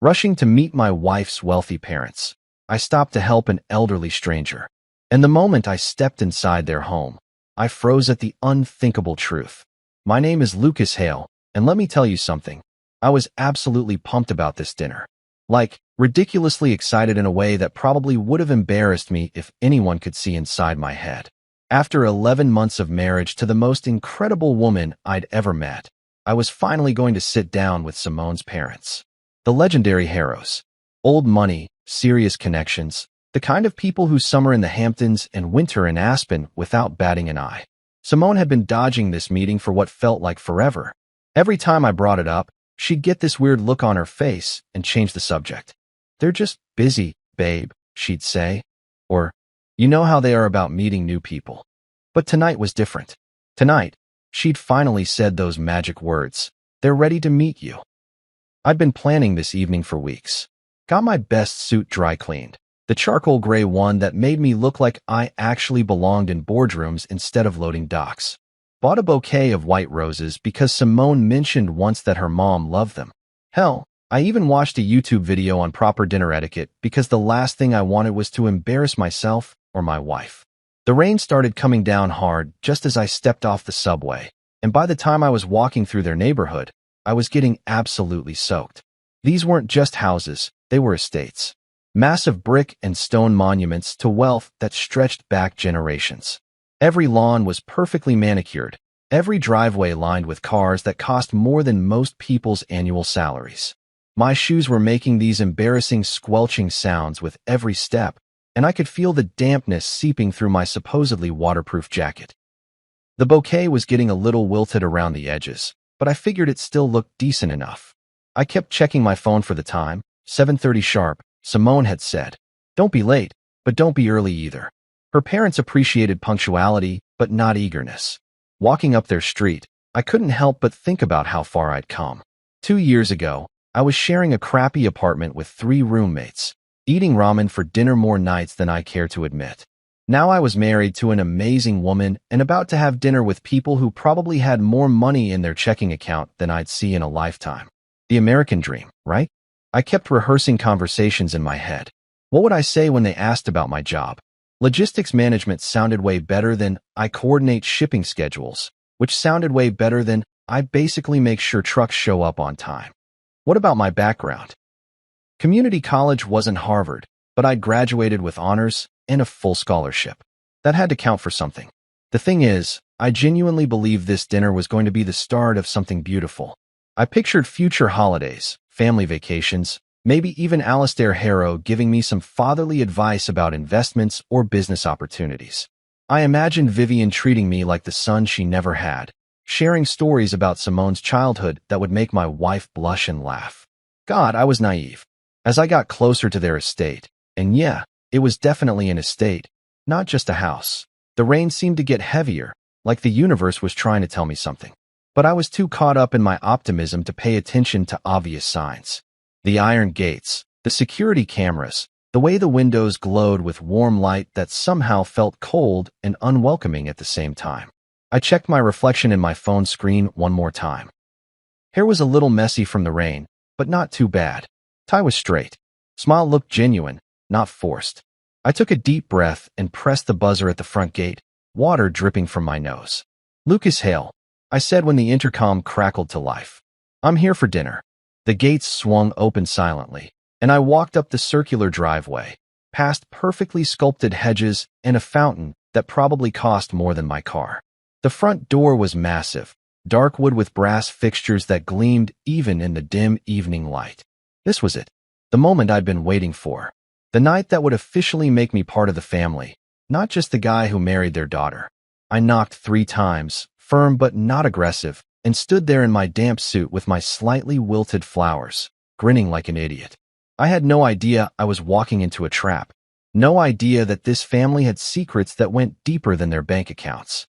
Rushing to meet my wife's wealthy parents, I stopped to help an elderly stranger. And the moment I stepped inside their home, I froze at the unthinkable truth. My name is Lucas Hale, and let me tell you something. I was absolutely pumped about this dinner. Like, ridiculously excited in a way that probably would have embarrassed me if anyone could see inside my head. After 11 months of marriage to the most incredible woman I'd ever met, I was finally going to sit down with Simone's parents. The legendary Harrows. Old money, serious connections, the kind of people who summer in the Hamptons and winter in Aspen without batting an eye. Simone had been dodging this meeting for what felt like forever. Every time I brought it up, she'd get this weird look on her face and change the subject. "They're just busy, babe," she'd say. Or, "You know how they are about meeting new people." But tonight was different. Tonight, she'd finally said those magic words. "They're ready to meet you." I'd been planning this evening for weeks. Got my best suit dry cleaned, the charcoal gray one that made me look like I actually belonged in boardrooms instead of loading docks. Bought a bouquet of white roses because Simone mentioned once that her mom loved them. Hell, I even watched a YouTube video on proper dinner etiquette because the last thing I wanted was to embarrass myself or my wife. The rain started coming down hard just as I stepped off the subway, and by the time I was walking through their neighborhood, I was getting absolutely soaked. These weren't just houses, they were estates. Massive brick and stone monuments to wealth that stretched back generations. Every lawn was perfectly manicured, every driveway lined with cars that cost more than most people's annual salaries. My shoes were making these embarrassing squelching sounds with every step, and I could feel the dampness seeping through my supposedly waterproof jacket. The bouquet was getting a little wilted around the edges, but I figured it still looked decent enough. I kept checking my phone for the time. 7:30 sharp, Simone had said. "Don't be late, but don't be early either." Her parents appreciated punctuality, but not eagerness. Walking up their street, I couldn't help but think about how far I'd come. 2 years ago, I was sharing a crappy apartment with 3 roommates, eating ramen for dinner more nights than I care to admit. Now I was married to an amazing woman and about to have dinner with people who probably had more money in their checking account than I'd see in a lifetime. The American dream, right? I kept rehearsing conversations in my head. What would I say when they asked about my job? Logistics management sounded way better than "I coordinate shipping schedules," which sounded way better than "I basically make sure trucks show up on time." What about my background? Community college wasn't Harvard, but I'd graduated with honors and a full scholarship. That had to count for something. The thing is, I genuinely believed this dinner was going to be the start of something beautiful. I pictured future holidays, family vacations, maybe even Alistair Harrow giving me some fatherly advice about investments or business opportunities. I imagined Vivian treating me like the son she never had, sharing stories about Simone's childhood that would make my wife blush and laugh. God, I was naive. As I got closer to their estate, and yeah, it was definitely an estate, not just a house, the rain seemed to get heavier, like the universe was trying to tell me something. But I was too caught up in my optimism to pay attention to obvious signs. The iron gates, the security cameras, the way the windows glowed with warm light that somehow felt cold and unwelcoming at the same time. I checked my reflection in my phone screen one more time. Hair was a little messy from the rain, but not too bad. Tie was straight. Smile looked genuine, not forced. I took a deep breath and pressed the buzzer at the front gate, water dripping from my nose. "Lucas Hale," I said when the intercom crackled to life. "I'm here for dinner." The gates swung open silently, and I walked up the circular driveway, past perfectly sculpted hedges and a fountain that probably cost more than my car. The front door was massive, dark wood with brass fixtures that gleamed even in the dim evening light. This was it, the moment I'd been waiting for. The night that would officially make me part of the family, not just the guy who married their daughter. I knocked 3 times, firm but not aggressive, and stood there in my damp suit with my slightly wilted flowers, grinning like an idiot. I had no idea I was walking into a trap. No idea that this family had secrets that went deeper than their bank accounts.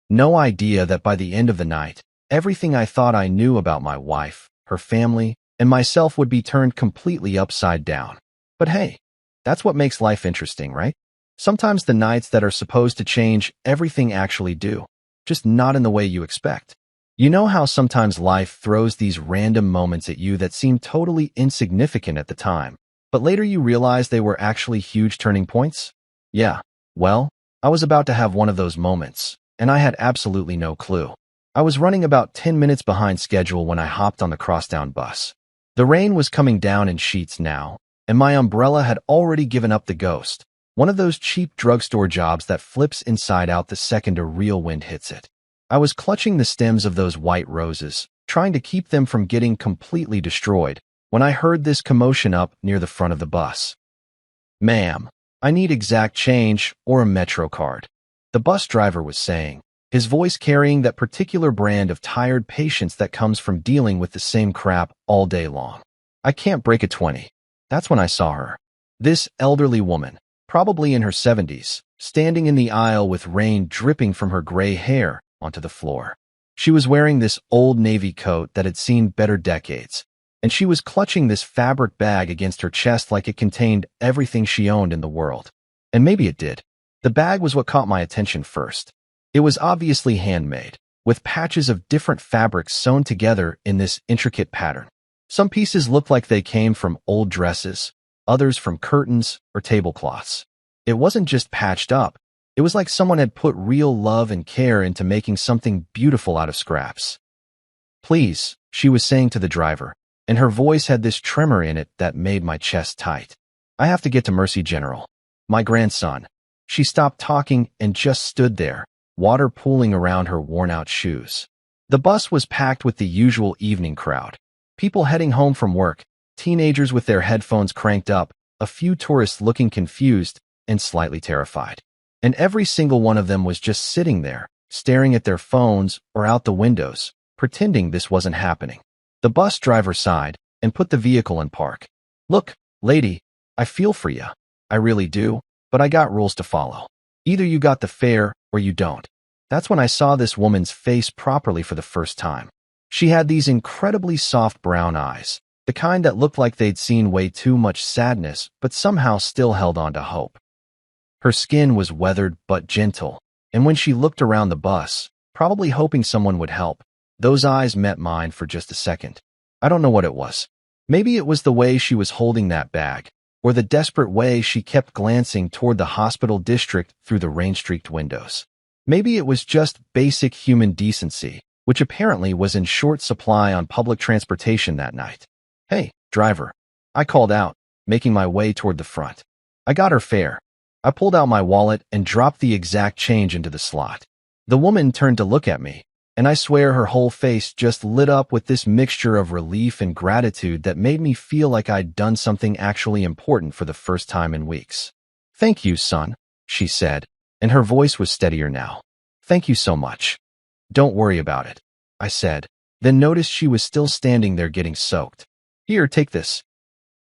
No idea that by the end of the night, everything I thought I knew about my wife, her family, and myself would be turned completely upside down. But hey, that's what makes life interesting, right? Sometimes the nights that are supposed to change everything actually do, just not in the way you expect. You know how sometimes life throws these random moments at you that seem totally insignificant at the time, but later you realize they were actually huge turning points? Yeah, well, I was about to have one of those moments, and I had absolutely no clue. I was running about 10 minutes behind schedule when I hopped on the crosstown bus. The rain was coming down in sheets now, and my umbrella had already given up the ghost, one of those cheap drugstore jobs that flips inside out the second a real wind hits it. I was clutching the stems of those white roses, trying to keep them from getting completely destroyed, when I heard this commotion up near the front of the bus. "Ma'am, I need exact change or a Metro card," the bus driver was saying, his voice carrying that particular brand of tired patience that comes from dealing with the same crap all day long. "I can't break a 20. That's when I saw her. This elderly woman, probably in her 70s, standing in the aisle with rain dripping from her gray hair onto the floor. She was wearing this old navy coat that had seen better decades, and she was clutching this fabric bag against her chest like it contained everything she owned in the world. And maybe it did. The bag was what caught my attention first. It was obviously handmade, with patches of different fabrics sewn together in this intricate pattern. Some pieces looked like they came from old dresses, others from curtains or tablecloths. It wasn't just patched up. It was like someone had put real love and care into making something beautiful out of scraps. "Please," she was saying to the driver, and her voice had this tremor in it that made my chest tight. "I have to get to Mercy General. My grandson." She stopped talking and just stood there, water pooling around her worn-out shoes. The bus was packed with the usual evening crowd. People heading home from work, teenagers with their headphones cranked up, a few tourists looking confused and slightly terrified. And every single one of them was just sitting there, staring at their phones or out the windows, pretending this wasn't happening. The bus driver sighed and put the vehicle in park. "Look, lady, I feel for you. I really do, but I got rules to follow. Either you got the fare or you don't." That's when I saw this woman's face properly for the first time. She had these incredibly soft brown eyes, the kind that looked like they'd seen way too much sadness but somehow still held on to hope. Her skin was weathered but gentle, and when she looked around the bus, probably hoping someone would help, those eyes met mine for just a second. I don't know what it was. Maybe it was the way she was holding that bag, or the desperate way she kept glancing toward the hospital district through the rain-streaked windows. Maybe it was just basic human decency, which apparently was in short supply on public transportation that night. "Hey, driver," I called out, making my way toward the front. I got her fare. I pulled out my wallet and dropped the exact change into the slot. The woman turned to look at me, and I swear her whole face just lit up with this mixture of relief and gratitude that made me feel like I'd done something actually important for the first time in weeks. "Thank you, son," she said, and her voice was steadier now. "Thank you so much." "Don't worry about it," I said, then noticed she was still standing there getting soaked. "Here, take this."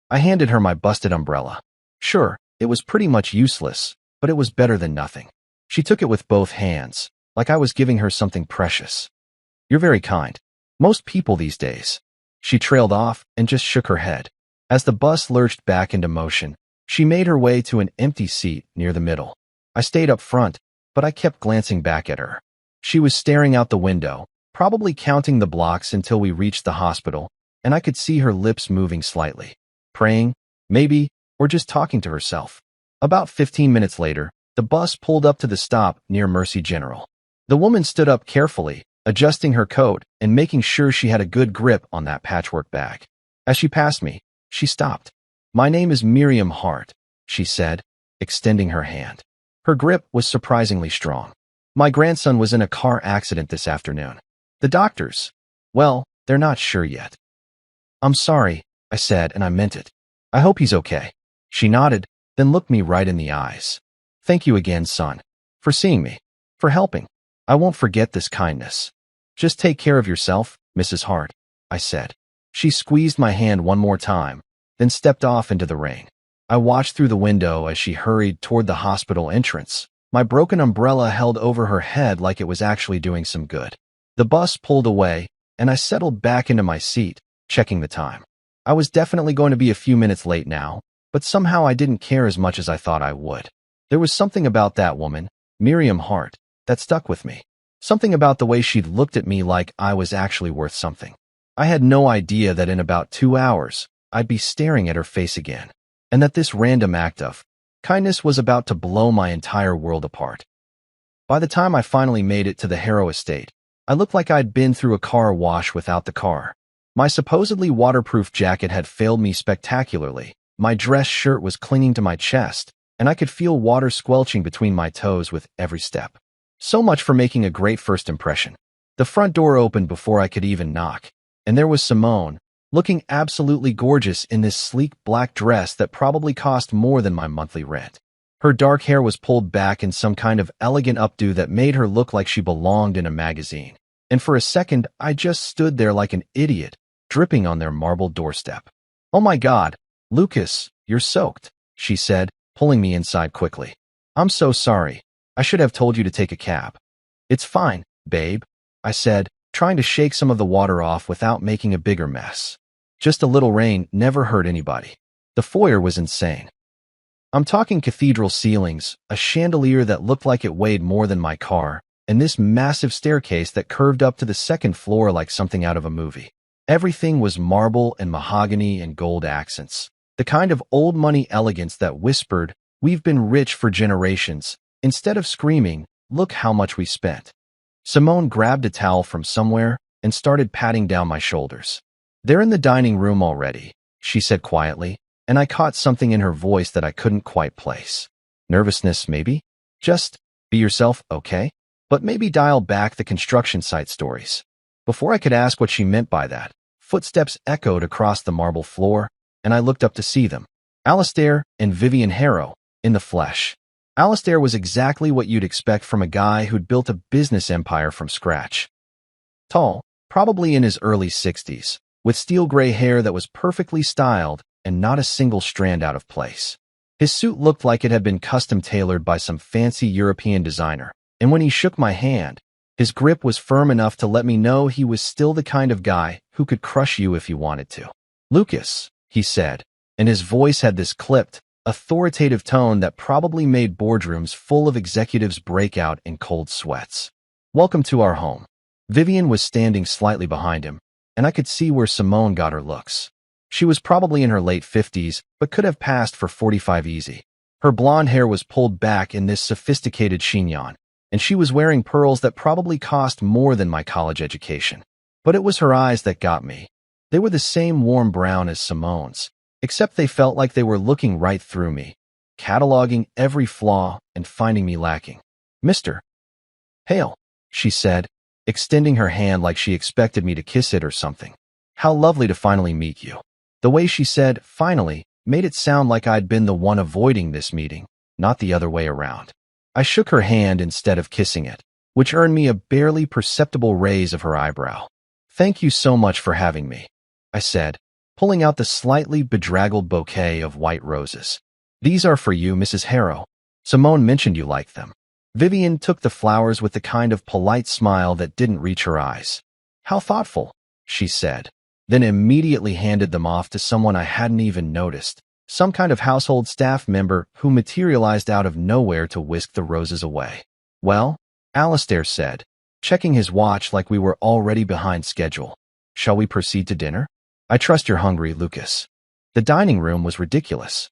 I handed her my busted umbrella. Sure, it was pretty much useless, but it was better than nothing. She took it with both hands, like I was giving her something precious. "You're very kind. Most people these days." She trailed off and just shook her head. As the bus lurched back into motion, she made her way to an empty seat near the middle. I stayed up front, but I kept glancing back at her. She was staring out the window, probably counting the blocks until we reached the hospital, and I could see her lips moving slightly. Praying, maybe, or just talking to herself. About 15 minutes later, the bus pulled up to the stop near Mercy General. The woman stood up carefully, adjusting her coat and making sure she had a good grip on that patchwork bag. As she passed me, she stopped. "My name is Miriam Hart," she said, extending her hand. Her grip was surprisingly strong. "My grandson was in a car accident this afternoon. The doctors, well, they're not sure yet." "I'm sorry," I said, and I meant it. "I hope he's okay." She nodded, then looked me right in the eyes. "Thank you again, son, for seeing me, for helping. I won't forget this kindness." "Just take care of yourself, Mrs. Hart," I said. She squeezed my hand one more time, then stepped off into the rain. I watched through the window as she hurried toward the hospital entrance, my broken umbrella held over her head like it was actually doing some good. The bus pulled away, and I settled back into my seat, checking the time. I was definitely going to be a few minutes late now, but somehow I didn't care as much as I thought I would. There was something about that woman, Miriam Hart, that stuck with me. Something about the way she'd looked at me like I was actually worth something. I had no idea that in about 2 hours, I'd be staring at her face again, and that this random act of kindness was about to blow my entire world apart. By the time I finally made it to the Harrow estate, I looked like I'd been through a car wash without the car. My supposedly waterproof jacket had failed me spectacularly. My dress shirt was clinging to my chest, and I could feel water squelching between my toes with every step. So much for making a great first impression. The front door opened before I could even knock, and there was Simone, looking absolutely gorgeous in this sleek black dress that probably cost more than my monthly rent. Her dark hair was pulled back in some kind of elegant updo that made her look like she belonged in a magazine. And for a second, I just stood there like an idiot, dripping on their marble doorstep. "Oh my God, Lucas, you're soaked," she said, pulling me inside quickly. "I'm so sorry. I should have told you to take a cab." "It's fine, babe," I said, trying to shake some of the water off without making a bigger mess. Just a little rain never hurt anybody. The foyer was insane. I'm talking cathedral ceilings, a chandelier that looked like it weighed more than my car, and this massive staircase that curved up to the second floor like something out of a movie. Everything was marble and mahogany and gold accents, the kind of old money elegance that whispered, "We've been rich for generations," instead of screaming, "Look how much we spent." Simone grabbed a towel from somewhere and started patting down my shoulders. "They're in the dining room already," she said quietly, and I caught something in her voice that I couldn't quite place. Nervousness, maybe? Just be yourself, okay? But maybe dial back the construction site stories. Before I could ask what she meant by that, footsteps echoed across the marble floor, and I looked up to see them. Alistair and Vivian Harrow, in the flesh. Alistair was exactly what you'd expect from a guy who'd built a business empire from scratch. Tall, probably in his early 60s, with steel gray hair that was perfectly styled and not a single strand out of place. His suit looked like it had been custom-tailored by some fancy European designer, and when he shook my hand, his grip was firm enough to let me know he was still the kind of guy who could crush you if he wanted to. "Lucas," he said, and his voice had this clipped, authoritative tone that probably made boardrooms full of executives break out in cold sweats. "Welcome to our home." Vivian was standing slightly behind him, and I could see where Simone got her looks. She was probably in her late 50s, but could have passed for 45 easy. Her blonde hair was pulled back in this sophisticated chignon, and she was wearing pearls that probably cost more than my college education. But it was her eyes that got me. They were the same warm brown as Simone's, except they felt like they were looking right through me, cataloging every flaw and finding me lacking. "Mr. Hale," she said, extending her hand like she expected me to kiss it or something. "How lovely to finally meet you." The way she said "finally" made it sound like I'd been the one avoiding this meeting, not the other way around. I shook her hand instead of kissing it, which earned me a barely perceptible raise of her eyebrow. "Thank you so much for having me," I said, pulling out the slightly bedraggled bouquet of white roses. "These are for you, Mrs. Harrow. Simone mentioned you liked them." Vivian took the flowers with the kind of polite smile that didn't reach her eyes. "How thoughtful," she said, then immediately handed them off to someone I hadn't even noticed, some kind of household staff member who materialized out of nowhere to whisk the roses away. "Well," Alistair said, checking his watch like we were already behind schedule. "Shall we proceed to dinner? I trust you're hungry, Lucas." The dining room was ridiculous.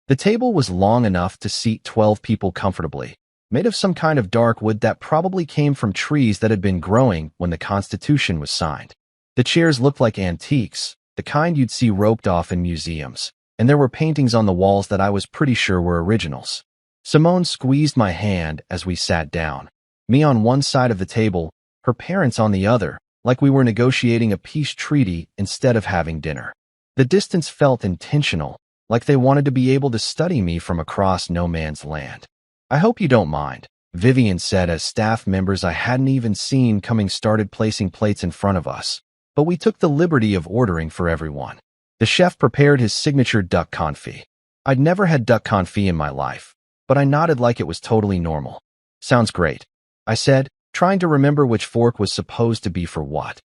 The table was long enough to seat 12 people comfortably, made of some kind of dark wood that probably came from trees that had been growing when the Constitution was signed. The chairs looked like antiques, the kind you'd see roped off in museums, and there were paintings on the walls that I was pretty sure were originals. Simone squeezed my hand as we sat down, me on one side of the table, her parents on the other, like we were negotiating a peace treaty instead of having dinner. The distance felt intentional, like they wanted to be able to study me from across no man's land. "I hope you don't mind," Vivian said as staff members I hadn't even seen coming started placing plates in front of us, but we took the liberty of ordering for everyone. The chef prepared his signature duck confit. I'd never had duck confit in my life, but I nodded like it was totally normal. "Sounds great," I said, trying to remember which fork was supposed to be for what.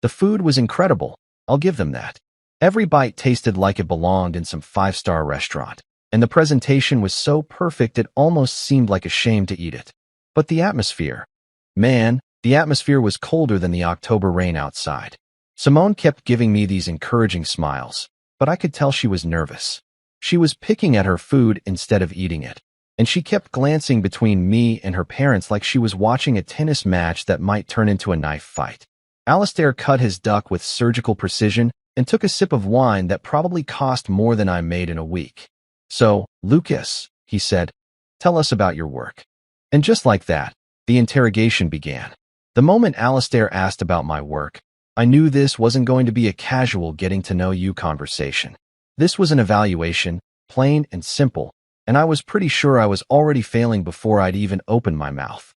The food was incredible, I'll give them that. Every bite tasted like it belonged in some five-star restaurant, and the presentation was so perfect it almost seemed like a shame to eat it. But the atmosphere, Man, the atmosphere was colder than the October rain outside. Simone kept giving me these encouraging smiles, but I could tell she was nervous. She was picking at her food instead of eating it, and she kept glancing between me and her parents like she was watching a tennis match that might turn into a knife fight. Alistair cut his duck with surgical precision and took a sip of wine that probably cost more than I made in a week. "So, Lucas," he said, "tell us about your work." And just like that, the interrogation began. The moment Alistair asked about my work, I knew this wasn't going to be a casual getting-to-know-you conversation. This was an evaluation, plain and simple, and I was pretty sure I was already failing before I'd even opened my mouth.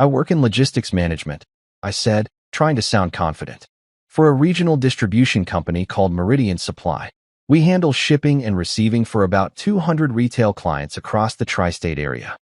"I work in logistics management," I said, trying to sound confident. "For a regional distribution company called Meridian Supply. We handle shipping and receiving for about 200 retail clients across the tri-state area."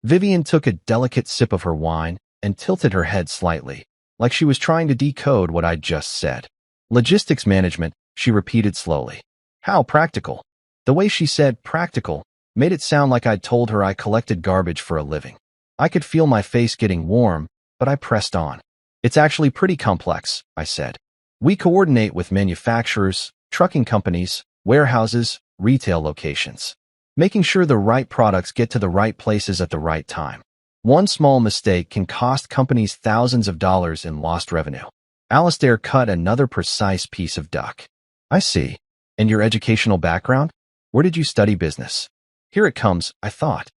Vivian took a delicate sip of her wine and tilted her head slightly, like she was trying to decode what I'd just said. "Logistics management," she repeated slowly. "How practical." The way she said practical made it sound like I'd told her I collected garbage for a living. I could feel my face getting warm, but I pressed on. "It's actually pretty complex," I said. "We coordinate with manufacturers, trucking companies, warehouses, retail locations, making sure the right products get to the right places at the right time. One small mistake can cost companies thousands of dollars in lost revenue." Alistair cut another precise piece of duck. "I see. And your educational background? Where did you study business?" Here it comes, I thought.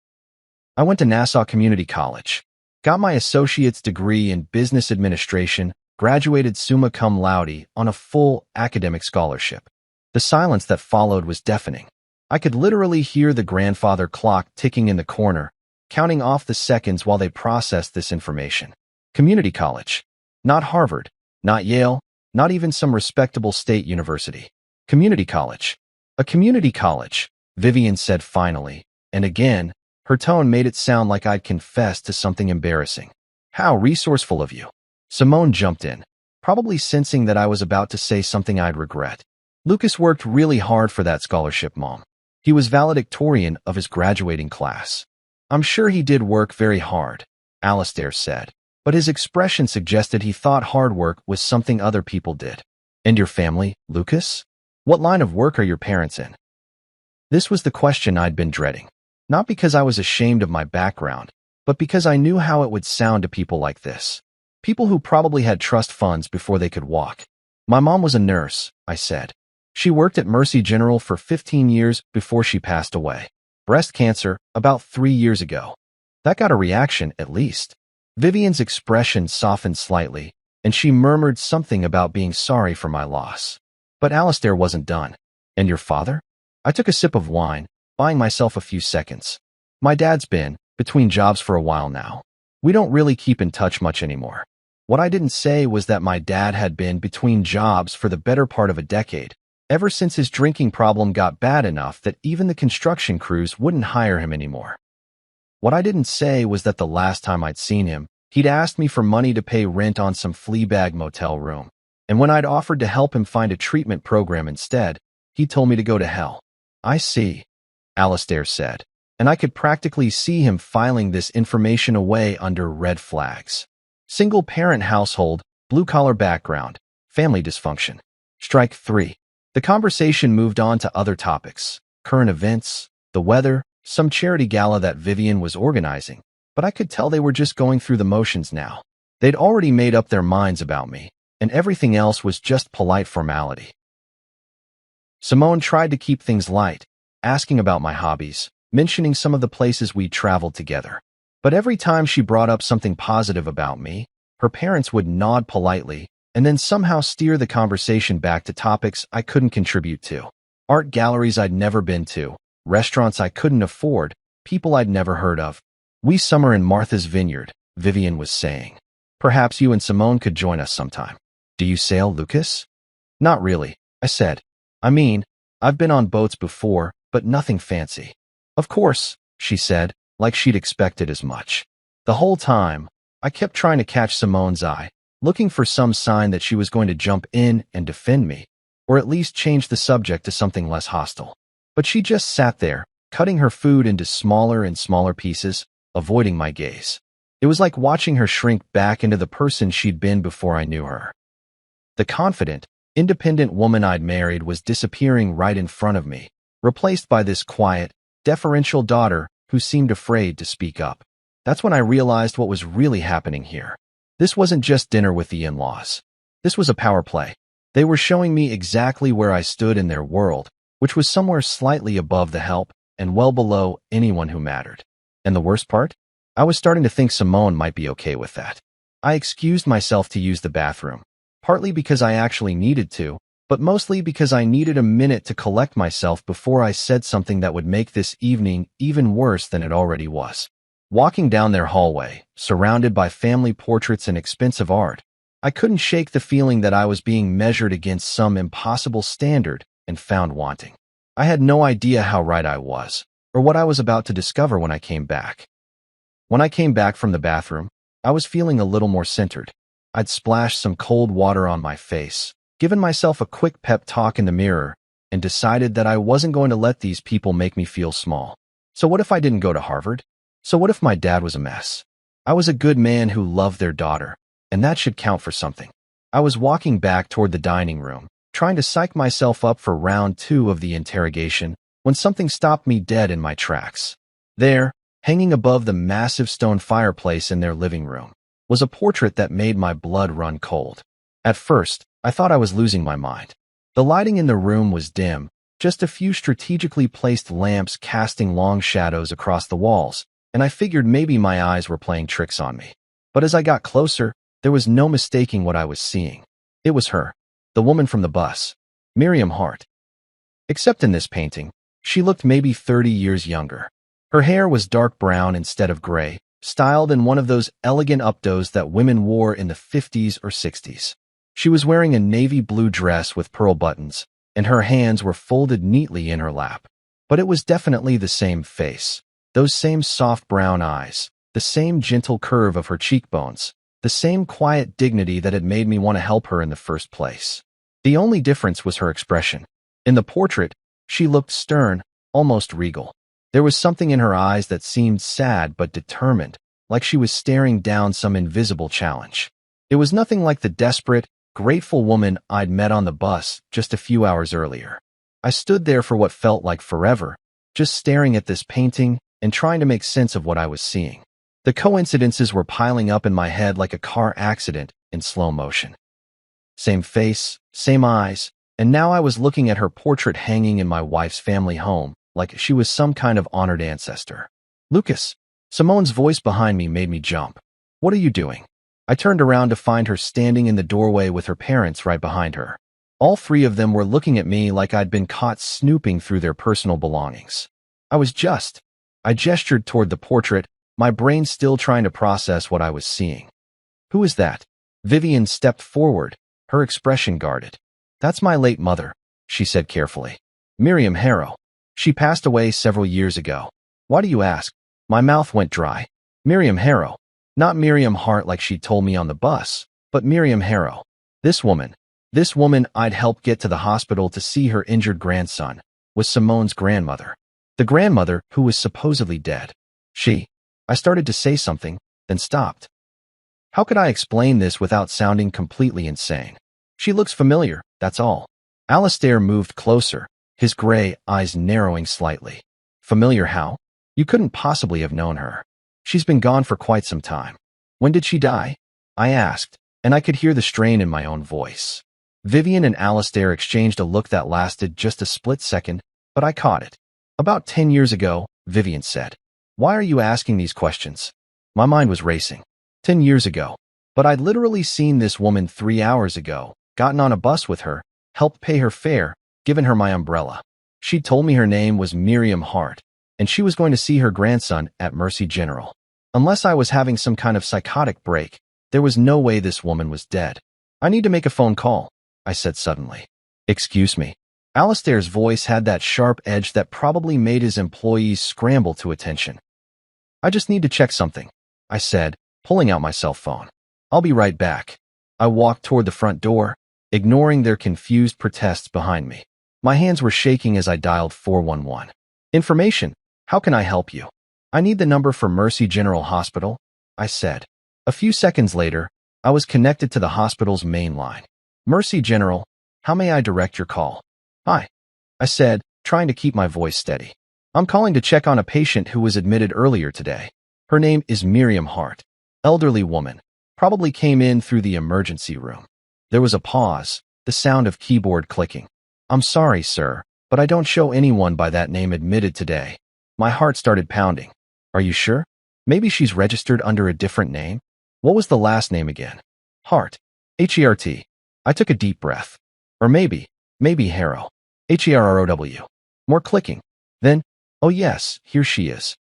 "I went to Nassau Community College. Got my associate's degree in business administration, graduated summa cum laude on a full academic scholarship." The silence that followed was deafening. I could literally hear the grandfather clock ticking in the corner, counting off the seconds while they processed this information. Community college. Not Harvard, not Yale, not even some respectable state university. Community college. "A community college," Vivian said finally, and again, her tone made it sound like I'd confessed to something embarrassing. "How resourceful of you." Simone jumped in, probably sensing that I was about to say something I'd regret. "Lucas worked really hard for that scholarship, Mom. He was valedictorian of his graduating class." "I'm sure he did work very hard," Alistair said, but his expression suggested he thought hard work was something other people did. "And your family, Lucas? What line of work are your parents in?" This was the question I'd been dreading, not because I was ashamed of my background, but because I knew how it would sound to people like this. People who probably had trust funds before they could walk. "My mom was a nurse," I said. "She worked at Mercy General for 15 years before she passed away. Breast cancer, about 3 years ago." That got a reaction, at least. Vivian's expression softened slightly, and she murmured something about being sorry for my loss. But Alistair wasn't done. "And your father?" I took a sip of wine, buying myself a few seconds. "My dad's been between jobs for a while now. We don't really keep in touch much anymore." What I didn't say was that my dad had been between jobs for the better part of a decade, ever since his drinking problem got bad enough that even the construction crews wouldn't hire him anymore. What I didn't say was that the last time I'd seen him, he'd asked me for money to pay rent on some Fleabag motel room, and when I'd offered to help him find a treatment program instead, he told me to go to hell. "I see," Alistair said, and I could practically see him filing this information away under red flags. Single-parent household, blue-collar background, family dysfunction. Strike 3. The conversation moved on to other topics, current events, the weather, some charity gala that Vivian was organizing, but I could tell they were just going through the motions now. They'd already made up their minds about me, and everything else was just polite formality. Simone tried to keep things light, asking about my hobbies, mentioning some of the places we'd traveled together. But every time she brought up something positive about me, her parents would nod politely and then somehow steer the conversation back to topics I couldn't contribute to. Art galleries I'd never been to, restaurants I couldn't afford, people I'd never heard of. "We summer in Martha's Vineyard," Vivian was saying. "Perhaps you and Simone could join us sometime." "Do you sail, Lucas?" "Not really," I said. "I mean, I've been on boats before, but nothing fancy." "Of course," she said, like she'd expected as much. The whole time, I kept trying to catch Simone's eye, looking for some sign that she was going to jump in and defend me, or at least change the subject to something less hostile. But she just sat there, cutting her food into smaller and smaller pieces, avoiding my gaze. It was like watching her shrink back into the person she'd been before I knew her. The confident, independent woman I'd married was disappearing right in front of me, replaced by this quiet, deferential daughter who seemed afraid to speak up. That's when I realized what was really happening here. This wasn't just dinner with the in-laws. This was a power play. They were showing me exactly where I stood in their world, which was somewhere slightly above the help and well below anyone who mattered. And the worst part? I was starting to think Simone might be okay with that. I excused myself to use the bathroom, partly because I actually needed to, but mostly because I needed a minute to collect myself before I said something that would make this evening even worse than it already was. Walking down their hallway, surrounded by family portraits and expensive art, I couldn't shake the feeling that I was being measured against some impossible standard and found wanting. I had no idea how right I was, or what I was about to discover when I came back. When I came back from the bathroom, I was feeling a little more centered. I'd splashed some cold water on my face, given myself a quick pep talk in the mirror, and decided that I wasn't going to let these people make me feel small. So what if I didn't go to Harvard? So what if my dad was a mess? I was a good man who loved their daughter, and that should count for something. I was walking back toward the dining room, trying to psych myself up for round 2 of the interrogation, when something stopped me dead in my tracks. There, hanging above the massive stone fireplace in their living room, was a portrait that made my blood run cold. At first, I thought I was losing my mind. The lighting in the room was dim, just a few strategically placed lamps casting long shadows across the walls, and I figured maybe my eyes were playing tricks on me. But as I got closer, there was no mistaking what I was seeing. It was her, the woman from the bus, Miriam Hart. Except in this painting, she looked maybe 30 years younger. Her hair was dark brown instead of gray, styled in one of those elegant updos that women wore in the 50s or 60s. She was wearing a navy blue dress with pearl buttons, and her hands were folded neatly in her lap. But it was definitely the same face, those same soft brown eyes, the same gentle curve of her cheekbones, the same quiet dignity that had made me want to help her in the first place. The only difference was her expression. In the portrait, she looked stern, almost regal. There was something in her eyes that seemed sad but determined, like she was staring down some invisible challenge. It was nothing like the desperate, grateful woman I'd met on the bus just a few hours earlier. I stood there for what felt like forever, just staring at this painting and trying to make sense of what I was seeing. The coincidences were piling up in my head like a car accident in slow motion. Same face, same eyes, and now I was looking at her portrait hanging in my wife's family home, like she was some kind of honored ancestor. "Lucas!" Simone's voice behind me made me jump. "What are you doing?" I turned around to find her standing in the doorway with her parents right behind her. All 3 of them were looking at me like I'd been caught snooping through their personal belongings. I gestured toward the portrait, my brain still trying to process what I was seeing. "Who is that?" Vivian stepped forward, her expression guarded. "That's my late mother," she said carefully. "Miriam Harrow. She passed away several years ago." "Why do you ask?" My mouth went dry. "Miriam Harrow. Not Miriam Hart like she told me on the bus, but Miriam Harrow. This woman I'd helped get to the hospital to see her injured grandson, was Simone's grandmother. The grandmother who was supposedly dead. I started to say something, then stopped. How could I explain this without sounding completely insane? "She looks familiar, that's all." Alistair moved closer, his gray eyes narrowing slightly. "Familiar how? You couldn't possibly have known her. She's been gone for quite some time." "When did she die?" I asked, and I could hear the strain in my own voice. Vivian and Alistair exchanged a look that lasted just a split second, but I caught it. "About 10 years ago," Vivian said. "Why are you asking these questions?" My mind was racing. 10 years ago. But I'd literally seen this woman 3 hours ago, gotten on a bus with her, helped pay her fare, given her my umbrella. She'd told me her name was Miriam Hart, and she was going to see her grandson at Mercy General. Unless I was having some kind of psychotic break, there was no way this woman was dead. "I need to make a phone call," I said suddenly. "Excuse me." Alistair's voice had that sharp edge that probably made his employees scramble to attention. "I just need to check something," I said, pulling out my cell phone. "I'll be right back." I walked toward the front door, ignoring their confused protests behind me. My hands were shaking as I dialed 411. "Information. How can I help you?" "I need the number for Mercy General Hospital." I said. A few seconds later, I was connected to the hospital's main line. Mercy General, how may I direct your call? Hi, I said, trying to keep my voice steady. I'm calling to check on a patient who was admitted earlier today. Her name is Miriam Hart. Elderly woman. Probably came in through the emergency room. There was a pause, the sound of keyboard clicking. I'm sorry, sir, but I don't show anyone by that name admitted today. My heart started pounding. Are you sure? Maybe she's registered under a different name? What was the last name again? Hart. H-E-R-T. I took a deep breath. Or maybe Harrow. H-E-R-R-O-W. More clicking. Then, oh yes, here she is.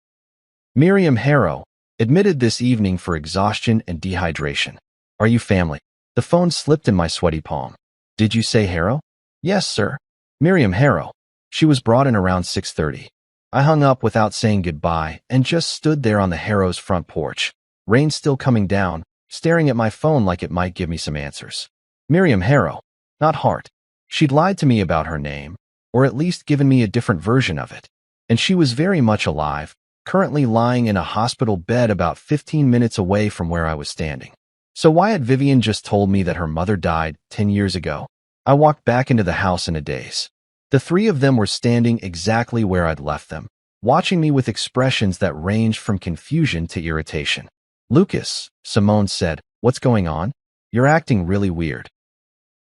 Miriam Harrow, admitted this evening for exhaustion and dehydration. Are you family? The phone slipped in my sweaty palm. Did you say Harrow? Yes, sir. Miriam Harrow. She was brought in around 6:30. I hung up without saying goodbye and just stood there on the Harrow's front porch, rain still coming down, staring at my phone like it might give me some answers. Miriam Harrow, not Hart. She'd lied to me about her name, or at least given me a different version of it. And she was very much alive, currently lying in a hospital bed about 15 minutes away from where I was standing. So why had Vivian just told me that her mother died 10 years ago? I walked back into the house in a daze. The three of them were standing exactly where I'd left them, watching me with expressions that ranged from confusion to irritation. Lucas, Simone said, what's going on? You're acting really weird.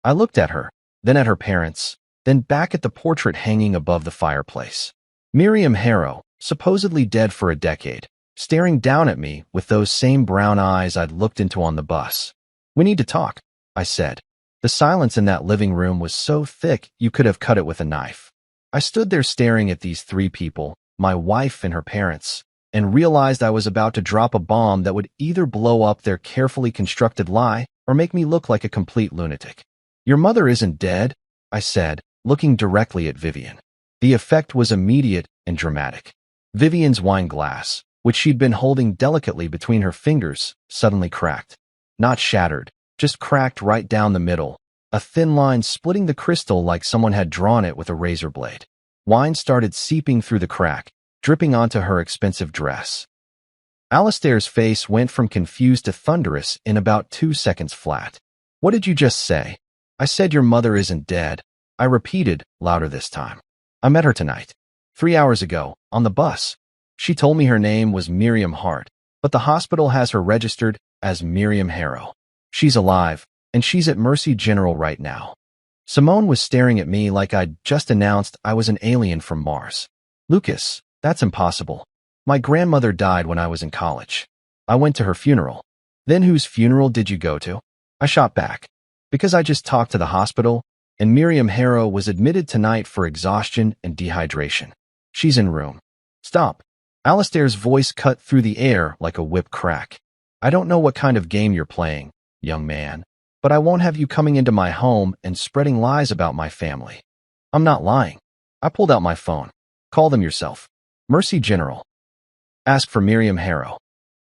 I looked at her, then at her parents, then back at the portrait hanging above the fireplace. Miriam Harrow, supposedly dead for a decade, staring down at me with those same brown eyes I'd looked into on the bus. We need to talk, I said. The silence in that living room was so thick you could have cut it with a knife. I stood there staring at these three people, my wife and her parents, and realized I was about to drop a bomb that would either blow up their carefully constructed lie or make me look like a complete lunatic. Your mother isn't dead, I said, looking directly at Vivian. The effect was immediate and dramatic. Vivian's wine glass, which she'd been holding delicately between her fingers, suddenly cracked. Not shattered, just cracked right down the middle, a thin line splitting the crystal like someone had drawn it with a razor blade. Wine started seeping through the crack, dripping onto her expensive dress. Alistair's face went from confused to thunderous in about 2 seconds flat. What did you just say? I said your mother isn't dead. I repeated, louder this time. I met her tonight. 3 hours ago, on the bus. She told me her name was Miriam Hart, but the hospital has her registered as Miriam Harrow. She's alive, and she's at Mercy General right now. Simone was staring at me like I'd just announced I was an alien from Mars. Lucas, that's impossible. My grandmother died when I was in college. I went to her funeral. Then whose funeral did you go to? I shot back. Because I just talked to the hospital, and Miriam Harrow was admitted tonight for exhaustion and dehydration. She's in room. Stop. Alistair's voice cut through the air like a whip crack. I don't know what kind of game you're playing, young man, but I won't have you coming into my home and spreading lies about my family. I'm not lying. I pulled out my phone. Call them yourself. Mercy General. Ask for Miriam Harrow.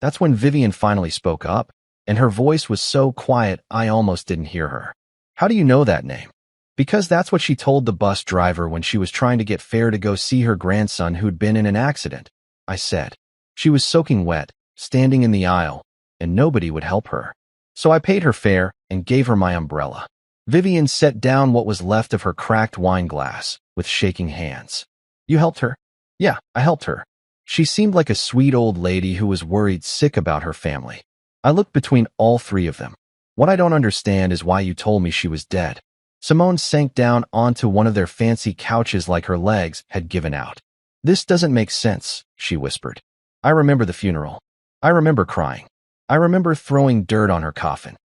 That's when Vivian finally spoke up, and her voice was so quiet I almost didn't hear her. How do you know that name? Because that's what she told the bus driver when she was trying to get fare to go see her grandson who'd been in an accident, I said. She was soaking wet, standing in the aisle, and nobody would help her. So I paid her fare and gave her my umbrella. Vivian set down what was left of her cracked wine glass with shaking hands. You helped her? Yeah, I helped her. She seemed like a sweet old lady who was worried sick about her family. I looked between all three of them. What I don't understand is why you told me she was dead. Simone sank down onto one of their fancy couches like her legs had given out. This doesn't make sense, she whispered. I remember the funeral. I remember crying. I remember throwing dirt on her coffin.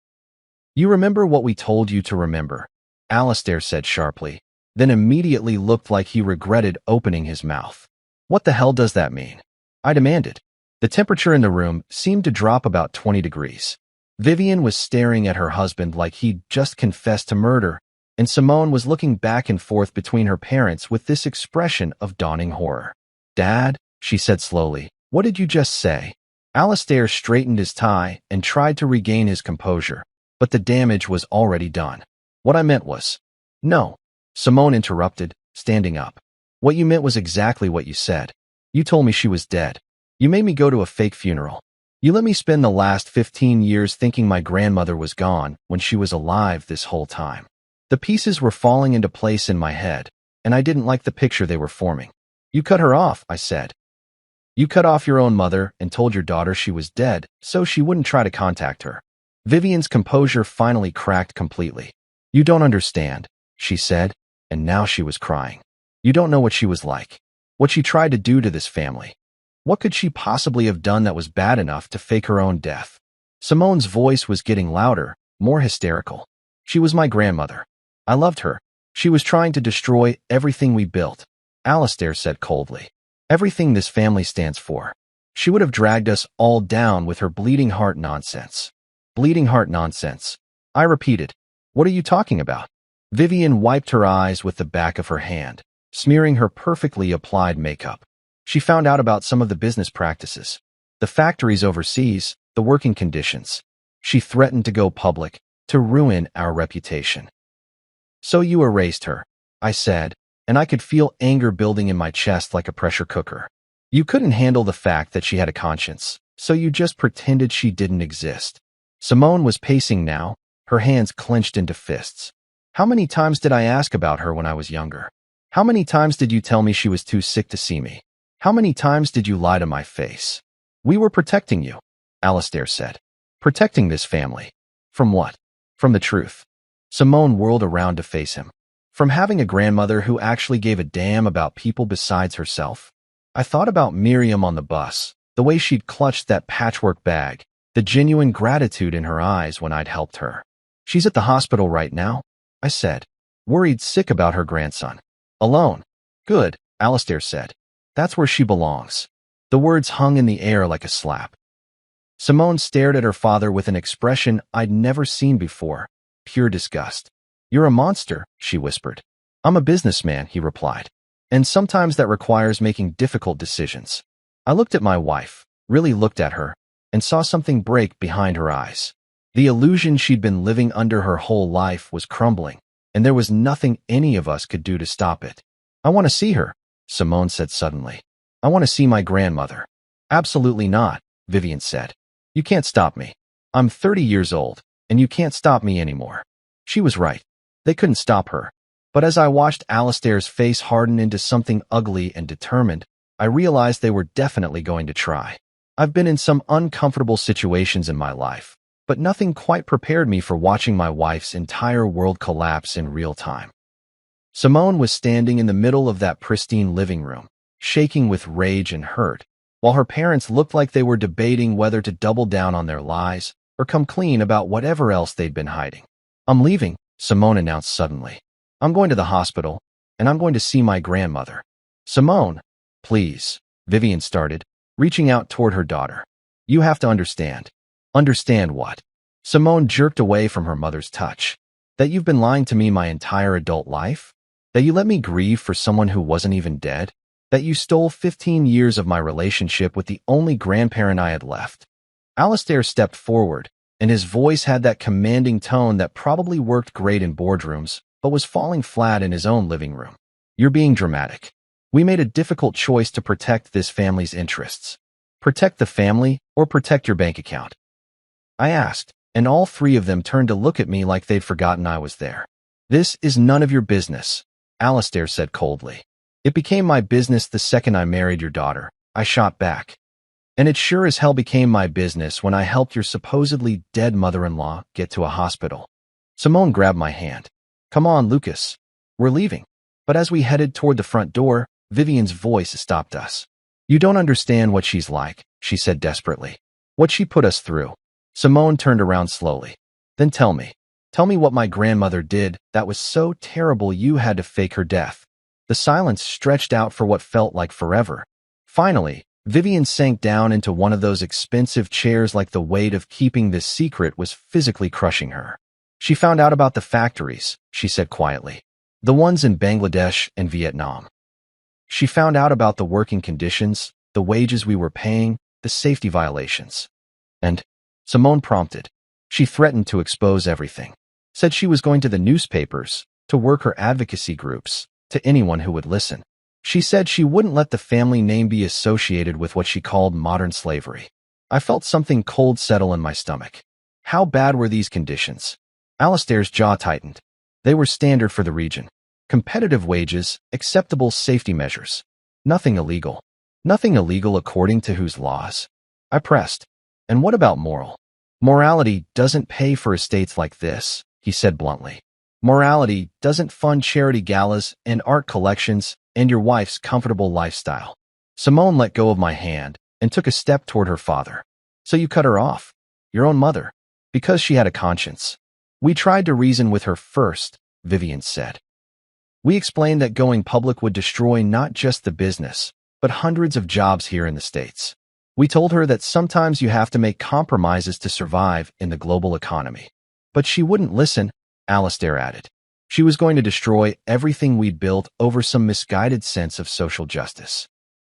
You remember what we told you to remember, Alistair said sharply, then immediately looked like he regretted opening his mouth. What the hell does that mean? I demanded. The temperature in the room seemed to drop about 20 degrees. Vivian was staring at her husband like he'd just confessed to murder, and Simone was looking back and forth between her parents with this expression of dawning horror. Dad, she said slowly, what did you just say? Alistair straightened his tie and tried to regain his composure, but the damage was already done. What I meant was, no, Simone interrupted, standing up. What you meant was exactly what you said. You told me she was dead. You made me go to a fake funeral. You let me spend the last 15 years thinking my grandmother was gone when she was alive this whole time. The pieces were falling into place in my head, and I didn't like the picture they were forming. You cut her off, I said. You cut off your own mother and told your daughter she was dead so she wouldn't try to contact her. Vivian's composure finally cracked completely. You don't understand, she said, and now she was crying. You don't know what she was like, what she tried to do to this family. What could she possibly have done that was bad enough to fake her own death? Simone's voice was getting louder, more hysterical. She was my grandmother. I loved her. She was trying to destroy everything we built, Alistair said coldly. Everything this family stands for. She would have dragged us all down with her bleeding heart nonsense. Bleeding heart nonsense. I repeated. What are you talking about? Vivian wiped her eyes with the back of her hand, smearing her perfectly applied makeup. She found out about some of the business practices, the factories overseas, the working conditions. She threatened to go public, to ruin our reputation. So you erased her, I said, and I could feel anger building in my chest like a pressure cooker. You couldn't handle the fact that she had a conscience, so you just pretended she didn't exist. Simone was pacing now, her hands clenched into fists. How many times did I ask about her when I was younger? How many times did you tell me she was too sick to see me? How many times did you lie to my face? We were protecting you, Alistair said. Protecting this family. From what? From the truth. Simone whirled around to face him. From having a grandmother who actually gave a damn about people besides herself. I thought about Miriam on the bus, the way she'd clutched that patchwork bag, the genuine gratitude in her eyes when I'd helped her. She's at the hospital right now, I said, worried sick about her grandson. Alone. Good, Alistair said. That's where she belongs. The words hung in the air like a slap. Simone stared at her father with an expression I'd never seen before, pure disgust. You're a monster, she whispered. I'm a businessman, he replied. And sometimes that requires making difficult decisions. I looked at my wife, really looked at her, and saw something break behind her eyes. The illusion she'd been living under her whole life was crumbling, and there was nothing any of us could do to stop it. I want to see her, Simone said suddenly. I want to see my grandmother. Absolutely not, Vivian said. You can't stop me. I'm 30 years old, and you can't stop me anymore. She was right. They couldn't stop her. But as I watched Alistair's face harden into something ugly and determined, I realized they were definitely going to try. I've been in some uncomfortable situations in my life, but nothing quite prepared me for watching my wife's entire world collapse in real time. Simone was standing in the middle of that pristine living room, shaking with rage and hurt, while her parents looked like they were debating whether to double down on their lies or come clean about whatever else they'd been hiding. I'm leaving, Simone announced suddenly. I'm going to the hospital, and I'm going to see my grandmother. Simone, please, Vivian started, reaching out toward her daughter. You have to understand. Understand what? Simone jerked away from her mother's touch. That you've been lying to me my entire adult life? That you let me grieve for someone who wasn't even dead? That you stole 15 years of my relationship with the only grandparent I had left? Alistair stepped forward, and his voice had that commanding tone that probably worked great in boardrooms, but was falling flat in his own living room. You're being dramatic. We made a difficult choice to protect this family's interests. Protect the family or protect your bank account? I asked, and all three of them turned to look at me like they'd forgotten I was there. This is none of your business, Alistair said coldly. It became my business the second I married your daughter, I shot back. And it sure as hell became my business when I helped your supposedly dead mother-in-law get to a hospital. Simone grabbed my hand. Come on, Lucas. We're leaving. But as we headed toward the front door, Vivian's voice stopped us. You don't understand what she's like, she said desperately. What she put us through. Simone turned around slowly. Then tell me what my grandmother did that was so terrible you had to fake her death. The silence stretched out for what felt like forever. Finally, Vivian sank down into one of those expensive chairs like the weight of keeping this secret was physically crushing her. She found out about the factories, she said quietly. The ones in Bangladesh and Vietnam. She found out about the working conditions, the wages we were paying, the safety violations. And Simone prompted. She threatened to expose everything. Said she was going to the newspapers, to worker advocacy groups, to anyone who would listen. She said she wouldn't let the family name be associated with what she called modern slavery. I felt something cold settle in my stomach. How bad were these conditions? Alistair's jaw tightened. They were standard for the region. Competitive wages, acceptable safety measures. Nothing illegal. Nothing illegal according to whose laws? I pressed. And what about moral? Morality doesn't pay for estates like this, he said bluntly. Morality doesn't fund charity galas and art collections and your wife's comfortable lifestyle. Simone let go of my hand and took a step toward her father. So you cut her off? Your own mother? Because she had a conscience. We tried to reason with her first, Vivian said. We explained that going public would destroy not just the business, but hundreds of jobs here in the States. We told her that sometimes you have to make compromises to survive in the global economy. But she wouldn't listen, Alistair added. She was going to destroy everything we'd built over some misguided sense of social justice.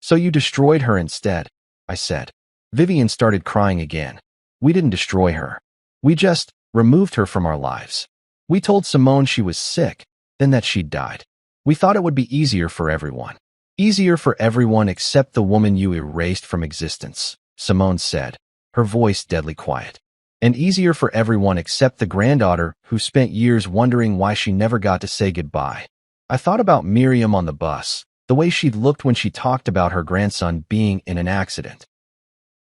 So you destroyed her instead, I said. Vivian started crying again. We didn't destroy her. We just removed her from our lives. We told Simone she was sick, then that she'd died. We thought it would be easier for everyone. Easier for everyone except the woman you erased from existence, Simone said, her voice deadly quiet. And easier for everyone except the granddaughter who spent years wondering why she never got to say goodbye. I thought about Miriam on the bus, the way she'd looked when she talked about her grandson being in an accident.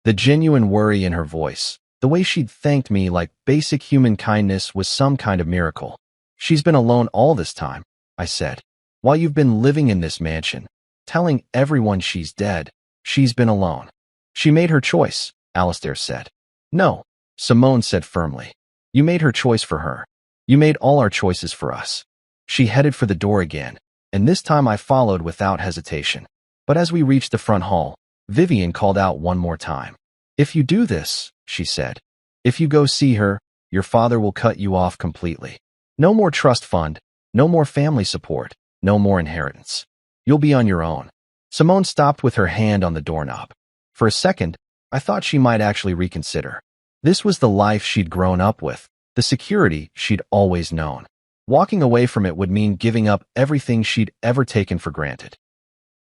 The genuine worry in her voice, the way she'd thanked me like basic human kindness was some kind of miracle. She's been alone all this time, I said. While you've been living in this mansion, telling everyone she's dead, she's been alone. She made her choice, Alistair said. No, Simone said firmly. You made her choice for her. You made all our choices for us. She headed for the door again, and this time I followed without hesitation. But as we reached the front hall, Vivian called out one more time. If you do this, she said, if you go see her, your father will cut you off completely. No more trust fund, no more family support, no more inheritance. You'll be on your own. Simone stopped with her hand on the doorknob. For a second, I thought she might actually reconsider. This was the life she'd grown up with, the security she'd always known. Walking away from it would mean giving up everything she'd ever taken for granted.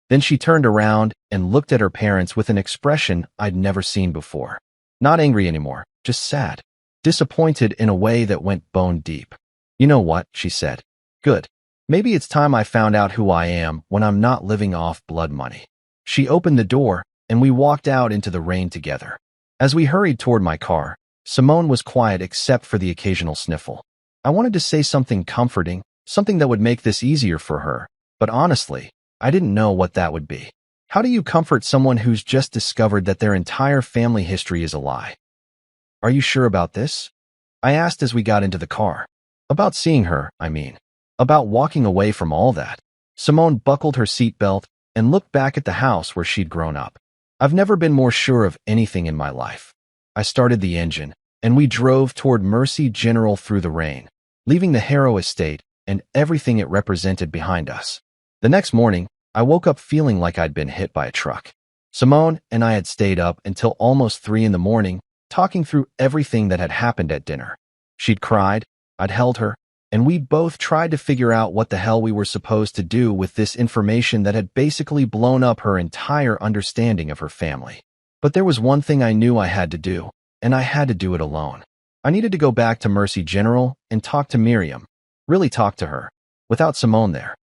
Then she turned around and looked at her parents with an expression I'd never seen before. Not angry anymore, just sad. Disappointed in a way that went bone deep. You know what, she said. Good. Maybe it's time I found out who I am when I'm not living off blood money. She opened the door, and we walked out into the rain together. As we hurried toward my car, Simone was quiet except for the occasional sniffle. I wanted to say something comforting, something that would make this easier for her, but honestly, I didn't know what that would be. How do you comfort someone who's just discovered that their entire family history is a lie? Are you sure about this? I asked as we got into the car. About seeing her, I mean. About walking away from all that. Simone buckled her seatbelt and looked back at the house where she'd grown up. I've never been more sure of anything in my life. I started the engine, and we drove toward Mercy General through the rain, leaving the Harrow estate and everything it represented behind us. The next morning, I woke up feeling like I'd been hit by a truck. Simone and I had stayed up until almost 3 a.m, talking through everything that had happened at dinner. She'd cried, I'd held her, and we both tried to figure out what the hell we were supposed to do with this information that had basically blown up her entire understanding of her family. But there was one thing I knew I had to do, and I had to do it alone. I needed to go back to Mercy General and talk to Miriam, really talk to her, without Simone there.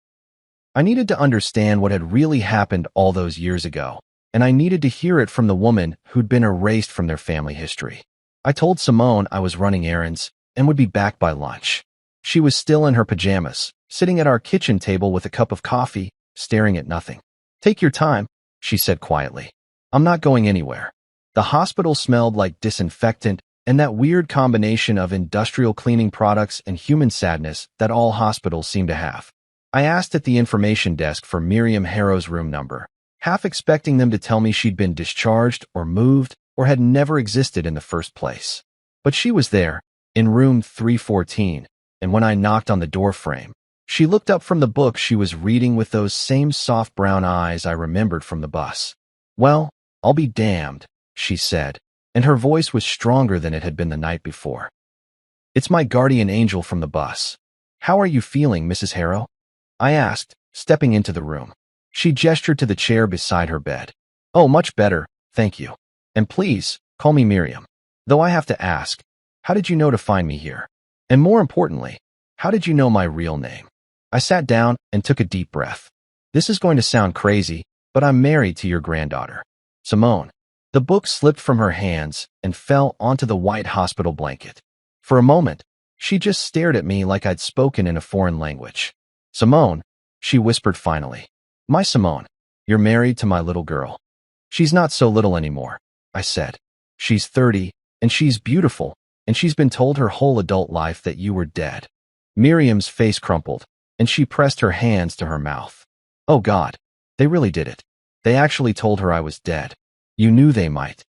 I needed to understand what had really happened all those years ago, and I needed to hear it from the woman who'd been erased from their family history. I told Simone I was running errands and would be back by lunch. She was still in her pajamas, sitting at our kitchen table with a cup of coffee, staring at nothing. Take your time, she said quietly. I'm not going anywhere. The hospital smelled like disinfectant and that weird combination of industrial cleaning products and human sadness that all hospitals seem to have. I asked at the information desk for Miriam Harrow's room number, half expecting them to tell me she'd been discharged or moved or had never existed in the first place. But she was there, in room 314, and when I knocked on the door frame, she looked up from the book she was reading with those same soft brown eyes I remembered from the bus. Well, I'll be damned, she said, and her voice was stronger than it had been the night before. It's my guardian angel from the bus. How are you feeling, Mrs. Harrow? I asked, stepping into the room. She gestured to the chair beside her bed. Oh, much better, thank you. And please, Call me Miriam. Though I have to ask, how did you know to find me here? And more importantly, how did you know my real name? I sat down and took a deep breath. This is going to sound crazy, but I'm married to your granddaughter, Simone. The book slipped from her hands and fell onto the white hospital blanket. For a moment, she just stared at me like I'd spoken in a foreign language. Simone, she whispered finally. My Simone, you're married to my little girl. She's not so little anymore, I said. She's 30, and she's beautiful, and she's been told her whole adult life that you were dead. Miriam's face crumpled, and she pressed her hands to her mouth. Oh God, they really did it. They actually told her I was dead. You knew they might.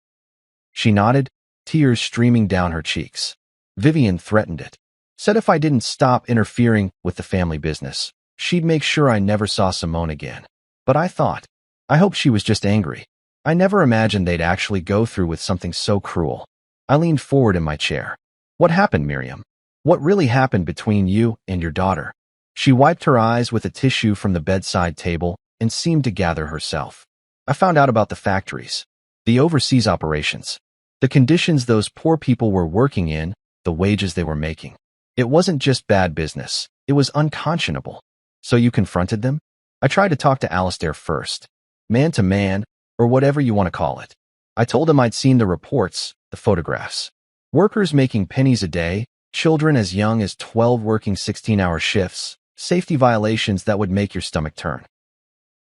She nodded, tears streaming down her cheeks. Vivian threatened it. Said if I didn't stop interfering with the family business, she'd make sure I never saw Simone again. But I thought, I hope she was just angry. I never imagined they'd actually go through with something so cruel. I leaned forward in my chair. What happened, Miriam? What really happened between you and your daughter? She wiped her eyes with a tissue from the bedside table and seemed to gather herself. I found out about the factories, the overseas operations, the conditions those poor people were working in, the wages they were making. It wasn't just bad business. It was unconscionable. So you confronted them? I tried to talk to Alistair first, man to man, or whatever you want to call it. I told him I'd seen the reports, the photographs. Workers making pennies a day, children as young as 12 working 16-hour shifts, safety violations that would make your stomach turn.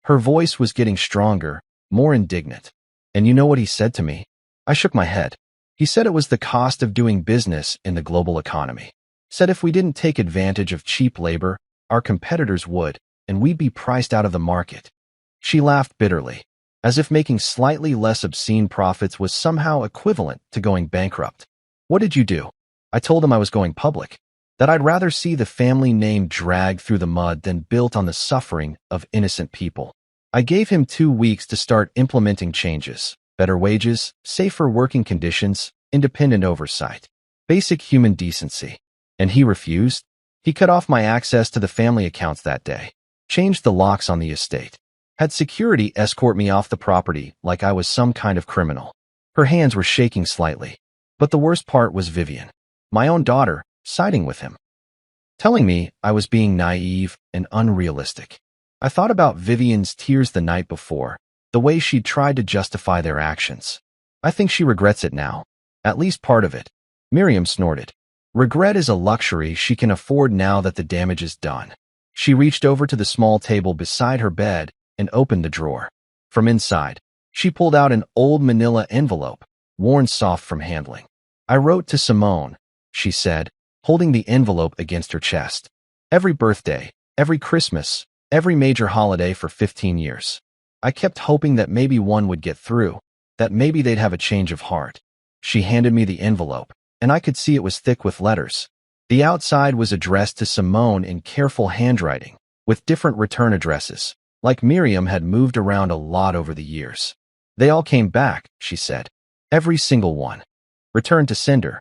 Her voice was getting stronger, more indignant. And you know what he said to me? I shook my head. He said it was the cost of doing business in the global economy. Said if we didn't take advantage of cheap labor, our competitors would, and we'd be priced out of the market. She laughed bitterly, as if making slightly less obscene profits was somehow equivalent to going bankrupt. What did you do? I told him I was going public, that I'd rather see the family name dragged through the mud than built on the suffering of innocent people. I gave him 2 weeks to start implementing changes, better wages, safer working conditions, independent oversight, basic human decency. And he refused. He cut off my access to the family accounts that day, changed the locks on the estate, had security escort me off the property like I was some kind of criminal. Her hands were shaking slightly. But the worst part was Vivian, my own daughter, siding with him, telling me I was being naive and unrealistic. I thought about Vivian's tears the night before, the way she'd tried to justify their actions. I think she regrets it now, at least part of it. Miriam snorted. Regret is a luxury she can afford now that the damage is done. She reached over to the small table beside her bed and opened the drawer. From inside, she pulled out an old manila envelope, worn soft from handling. I wrote to Simone, she said, holding the envelope against her chest. Every birthday, every Christmas, every major holiday for 15 years. I kept hoping that maybe one would get through, that maybe they'd have a change of heart. She handed me the envelope, and I could see it was thick with letters. The outside was addressed to Simone in careful handwriting, with different return addresses, like Miriam had moved around a lot over the years. They all came back, she said. Every single one. Returned to sender.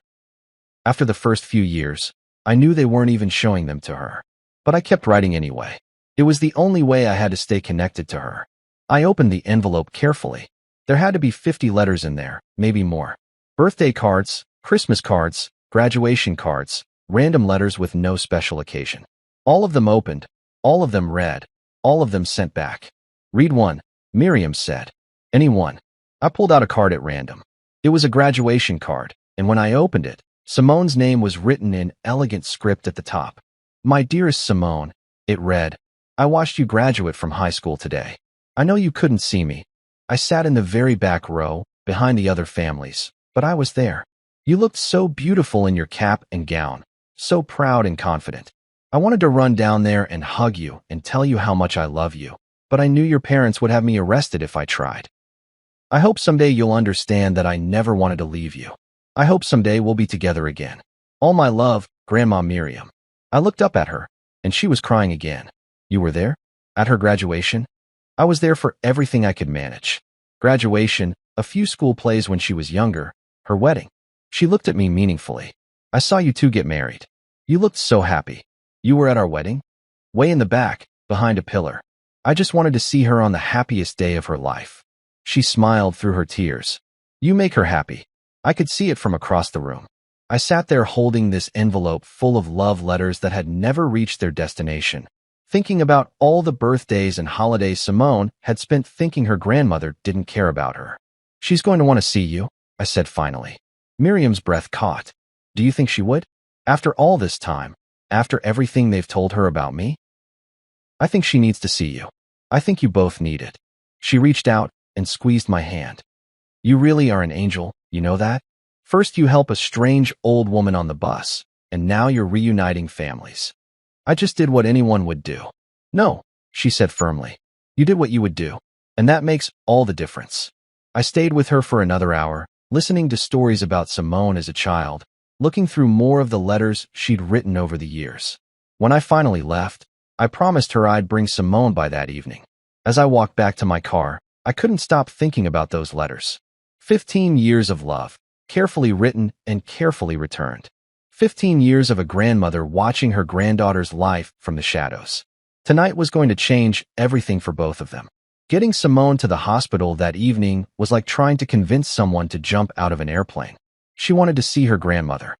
After the first few years, I knew they weren't even showing them to her. But I kept writing anyway. It was the only way I had to stay connected to her. I opened the envelope carefully. There had to be 50 letters in there, maybe more. Birthday cards, Christmas cards, graduation cards, random letters with no special occasion. All of them opened, all of them read, all of them sent back. Read one, Miriam said. Any one. I pulled out a card at random. It was a graduation card, and when I opened it, Simone's name was written in elegant script at the top. My dearest Simone, it read, I watched you graduate from high school today. I know you couldn't see me. I sat in the very back row, behind the other families, but I was there. You looked so beautiful in your cap and gown, so proud and confident. I wanted to run down there and hug you and tell you how much I love you, but I knew your parents would have me arrested if I tried. I hope someday you'll understand that I never wanted to leave you. I hope someday we'll be together again. All my love, Grandma Miriam. I looked up at her, and she was crying again. You were there? At her graduation? I was there for everything I could manage. Graduation, a few school plays when she was younger, her wedding. She looked at me meaningfully. I saw you two get married. You looked so happy. You were at our wedding? Way in the back, behind a pillar. I just wanted to see her on the happiest day of her life. She smiled through her tears. You make her happy. I could see it from across the room. I sat there holding this envelope full of love letters that had never reached their destination, thinking about all the birthdays and holidays Simone had spent thinking her grandmother didn't care about her. "She's going to want to see you," I said finally. Miriam's breath caught. "Do you think she would? After all this time? After everything they've told her about me?" "I think she needs to see you. I think you both need it." She reached out and squeezed my hand. "You really are an angel, you know that? First you help a strange old woman on the bus, and now you're reuniting families." "I just did what anyone would do." "No," she said firmly. "You did what you would do, and that makes all the difference." I stayed with her for another hour, listening to stories about Simone as a child, looking through more of the letters she'd written over the years. When I finally left, I promised her I'd bring Simone by that evening. As I walked back to my car, I couldn't stop thinking about those letters. 15 years of love, carefully written and carefully returned. 15 years of a grandmother watching her granddaughter's life from the shadows. Tonight was going to change everything for both of them. Getting Simone to the hospital that evening was like trying to convince someone to jump out of an airplane. She wanted to see her grandmother.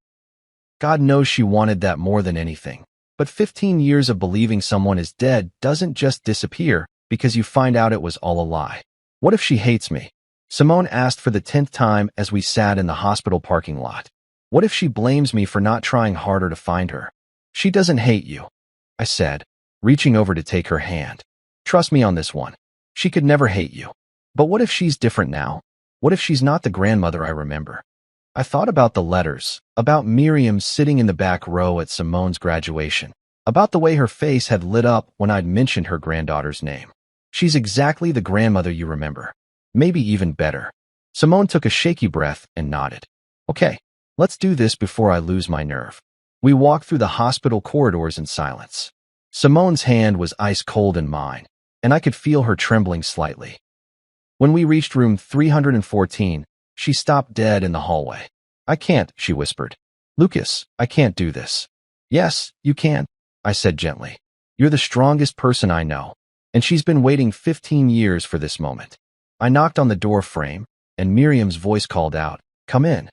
God knows she wanted that more than anything. But 15 years of believing someone is dead doesn't just disappear because you find out it was all a lie. What if she hates me? Simone asked for the 10th time as we sat in the hospital parking lot. What if she blames me for not trying harder to find her? "She doesn't hate you," I said, reaching over to take her hand. "Trust me on this one. She could never hate you." But what if she's different now? What if she's not the grandmother I remember? I thought about the letters, about Miriam sitting in the back row at Simone's graduation, about the way her face had lit up when I'd mentioned her granddaughter's name. She's exactly the grandmother you remember. Maybe even better. Simone took a shaky breath and nodded. "Okay, let's do this before I lose my nerve." We walked through the hospital corridors in silence. Simone's hand was ice cold in mine, and I could feel her trembling slightly. When we reached room 314, she stopped dead in the hallway. "I can't," she whispered. "Lucas, I can't do this." "Yes, you can," I said gently. "You're the strongest person I know, and she's been waiting 15 years for this moment." I knocked on the door frame, and Miriam's voice called out, "Come in."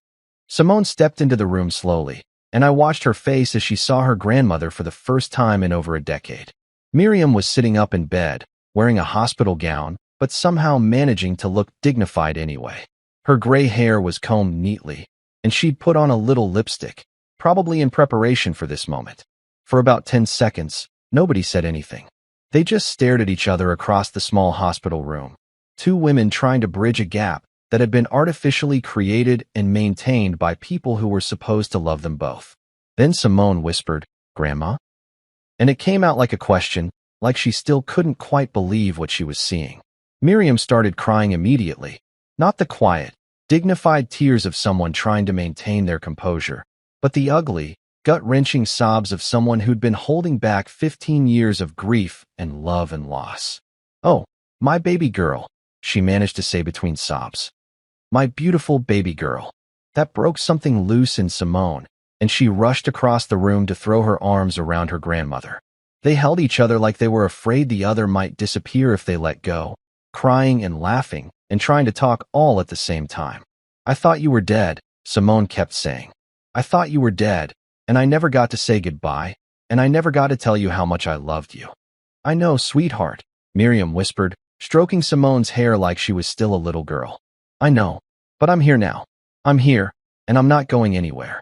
Simone stepped into the room slowly, and I watched her face as she saw her grandmother for the first time in over a decade. Miriam was sitting up in bed, wearing a hospital gown, but somehow managing to look dignified anyway. Her gray hair was combed neatly, and she'd put on a little lipstick, probably in preparation for this moment. For about 10 seconds, nobody said anything. They just stared at each other across the small hospital room. Two women trying to bridge a gap that had been artificially created and maintained by people who were supposed to love them both. Then Simone whispered, "Grandma?" And it came out like a question, like she still couldn't quite believe what she was seeing. Miriam started crying immediately, not the quiet, dignified tears of someone trying to maintain their composure, but the ugly, gut-wrenching sobs of someone who'd been holding back 15 years of grief and love and loss. "Oh, my baby girl," she managed to say between sobs. "My beautiful baby girl." That broke something loose in Simone, and she rushed across the room to throw her arms around her grandmother. They held each other like they were afraid the other might disappear if they let go, crying and laughing and trying to talk all at the same time. "I thought you were dead," Simone kept saying. "I thought you were dead, and I never got to say goodbye, and I never got to tell you how much I loved you." "I know, sweetheart," Miriam whispered, stroking Simone's hair like she was still a little girl. "I know, but I'm here now. I'm here, and I'm not going anywhere."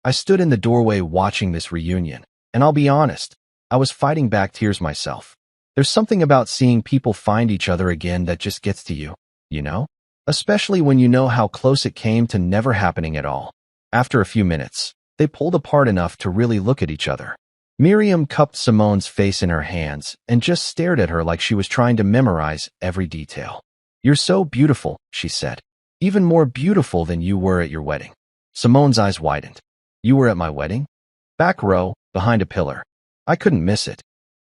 I stood in the doorway watching this reunion, and I'll be honest, I was fighting back tears myself. There's something about seeing people find each other again that just gets to you, you know? Especially when you know how close it came to never happening at all. After a few minutes, they pulled apart enough to really look at each other. Miriam cupped Simone's face in her hands and just stared at her like she was trying to memorize every detail. "You're so beautiful," she said. "Even more beautiful than you were at your wedding." Simone's eyes widened. "You were at my wedding?" "Back row, behind a pillar. I couldn't miss it."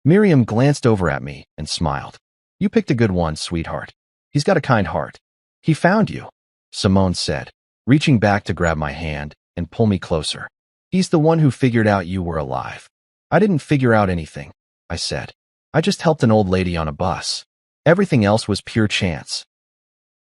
Miriam glanced over at me and smiled. "You picked a good one, sweetheart. He's got a kind heart." "He found you," Simone said, reaching back to grab my hand and pull me closer. "He's the one who figured out you were alive." "I didn't figure out anything," I said. "I just helped an old lady on a bus. Everything else was pure chance."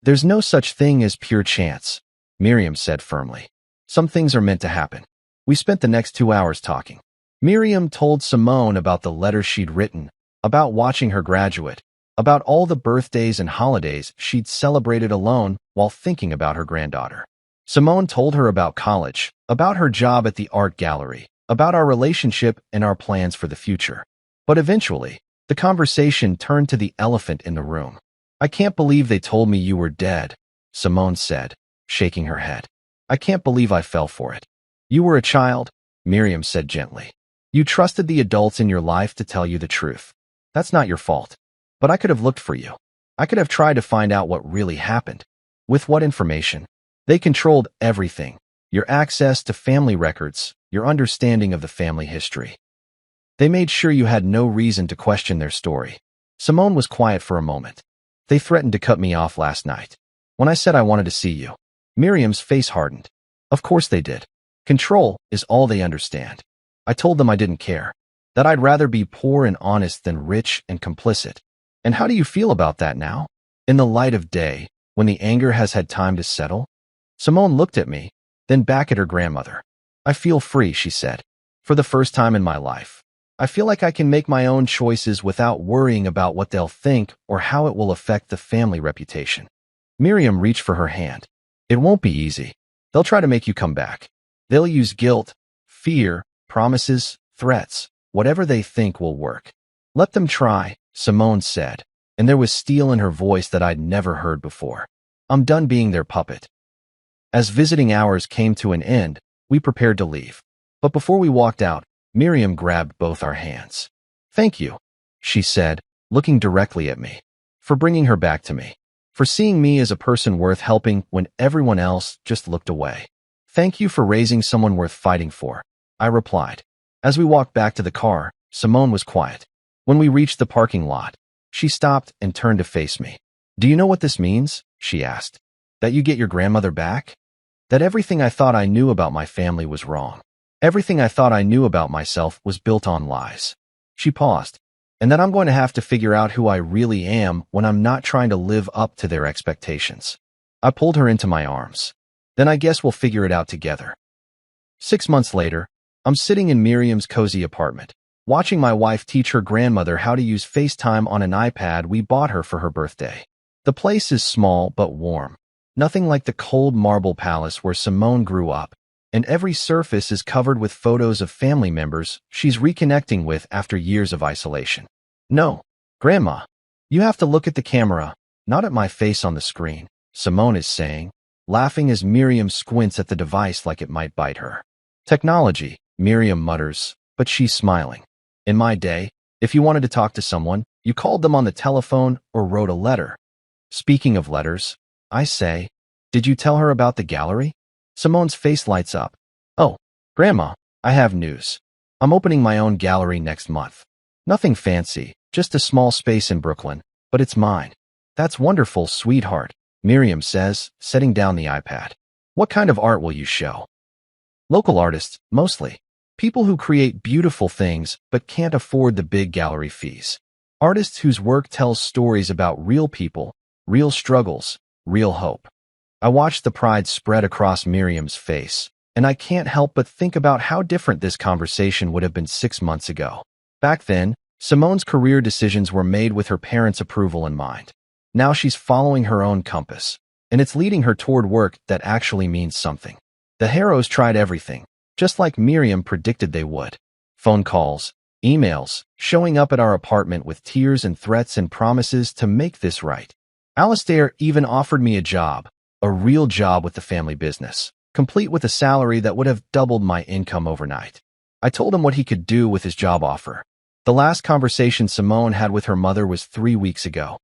"There's no such thing as pure chance," Miriam said firmly. Some things are meant to happen. We spent the next 2 hours talking. Miriam told Simone about the letters she'd written, about watching her graduate, about all the birthdays and holidays she'd celebrated alone while thinking about her granddaughter. Simone told her about college, about her job at the art gallery, about our relationship and our plans for the future. But eventually, the conversation turned to the elephant in the room. I can't believe they told me you were dead, Simone said, shaking her head. I can't believe I fell for it. You were a child, Miriam said gently. You trusted the adults in your life to tell you the truth. That's not your fault. But I could have looked for you. I could have tried to find out what really happened. With what information? They controlled everything. Your access to family records, your understanding of the family history. They made sure you had no reason to question their story. Simone was quiet for a moment. They threatened to cut me off last night. When I said I wanted to see you, Miriam's face hardened. Of course they did. Control is all they understand. I told them I didn't care, that I'd rather be poor and honest than rich and complicit. And how do you feel about that now? In the light of day, when the anger has had time to settle? Simone looked at me, then back at her grandmother. I feel free, she said. For the first time in my life. I feel like I can make my own choices without worrying about what they'll think or how it will affect the family reputation. Miriam reached for her hand. It won't be easy. They'll try to make you come back. They'll use guilt, fear, promises, threats, whatever they think will work. Let them try, Simone said, and there was steel in her voice that I'd never heard before. I'm done being their puppet. As visiting hours came to an end, we prepared to leave. But before we walked out, Miriam grabbed both our hands. Thank you, she said, looking directly at me, for bringing her back to me, for seeing me as a person worth helping when everyone else just looked away. Thank you for raising someone worth fighting for, I replied. As we walked back to the car, Simone was quiet. When we reached the parking lot, she stopped and turned to face me. Do you know what this means? She asked. That you get your grandmother back? That everything I thought I knew about my family was wrong. Everything I thought I knew about myself was built on lies. She paused. And that I'm going to have to figure out who I really am when I'm not trying to live up to their expectations. I pulled her into my arms. Then I guess we'll figure it out together. 6 months later, I'm sitting in Miriam's cozy apartment, watching my wife teach her grandmother how to use FaceTime on an iPad we bought her for her birthday. The place is small but warm. Nothing like the cold marble palace where Simone grew up, and every surface is covered with photos of family members she's reconnecting with after years of isolation. No, Grandma, you have to look at the camera, not at my face on the screen, Simone is saying, laughing as Miriam squints at the device like it might bite her. Technology, Miriam mutters, but she's smiling. In my day, if you wanted to talk to someone, you called them on the telephone or wrote a letter. Speaking of letters, I say, did you tell her about the gallery? Simone's face lights up. Oh, Grandma, I have news. I'm opening my own gallery next month. Nothing fancy, just a small space in Brooklyn, but it's mine. That's wonderful, sweetheart, Miriam says, setting down the iPad. What kind of art will you show? Local artists, mostly. People who create beautiful things but can't afford the big gallery fees. Artists whose work tells stories about real people, real struggles, real hope. I watched the pride spread across Miriam's face, and I can't help but think about how different this conversation would have been 6 months ago. Back then, Simone's career decisions were made with her parents' approval in mind. Now she's following her own compass, and it's leading her toward work that actually means something. The Harrows tried everything, just like Miriam predicted they would. Phone calls, emails, showing up at our apartment with tears and threats and promises to make this right. Alistair even offered me a job, a real job with the family business, complete with a salary that would have doubled my income overnight. I told him what he could do with his job offer. The last conversation Simone had with her mother was 3 weeks ago.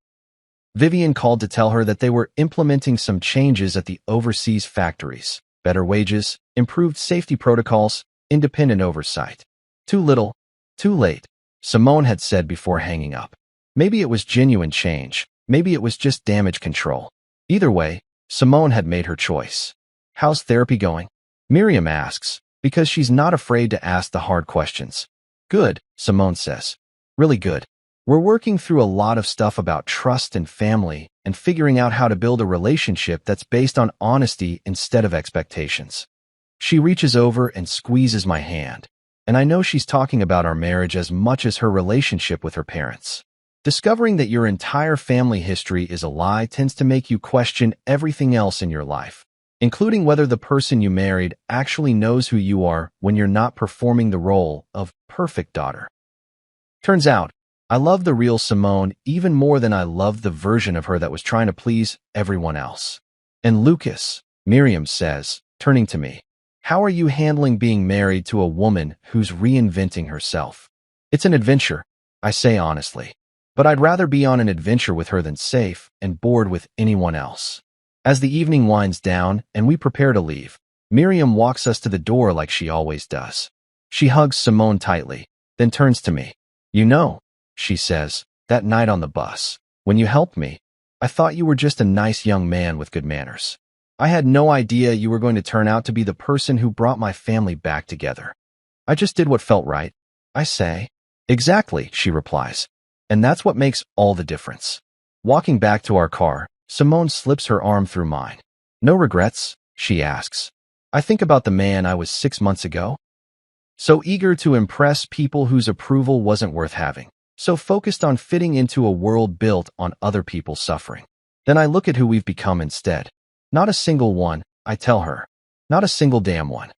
Vivian called to tell her that they were implementing some changes at the overseas factories. Better wages, improved safety protocols, independent oversight. Too little, too late, Simone had said before hanging up. Maybe it was genuine change. Maybe it was just damage control. Either way, Simone had made her choice. How's therapy going? Miriam asks, because she's not afraid to ask the hard questions. Good, Simone says. Really good. We're working through a lot of stuff about trust and family and figuring out how to build a relationship that's based on honesty instead of expectations. She reaches over and squeezes my hand, and I know she's talking about our marriage as much as her relationship with her parents. Discovering that your entire family history is a lie tends to make you question everything else in your life, including whether the person you married actually knows who you are when you're not performing the role of perfect daughter. Turns out, I love the real Simone even more than I loved the version of her that was trying to please everyone else. And Lucas, Miriam says, turning to me, how are you handling being married to a woman who's reinventing herself? It's an adventure, I say honestly, but I'd rather be on an adventure with her than safe and bored with anyone else. As the evening winds down and we prepare to leave, Miriam walks us to the door like she always does. She hugs Simone tightly, then turns to me. You know, she says, that night on the bus, when you helped me, I thought you were just a nice young man with good manners. I had no idea you were going to turn out to be the person who brought my family back together. I just did what felt right, I say. Exactly, she replies. And that's what makes all the difference. Walking back to our car, Simone slips her arm through mine. No regrets, she asks. I think about the man I was 6 months ago. So eager to impress people whose approval wasn't worth having. So focused on fitting into a world built on other people's suffering. Then I look at who we've become instead. Not a single one, I tell her. Not a single damn one.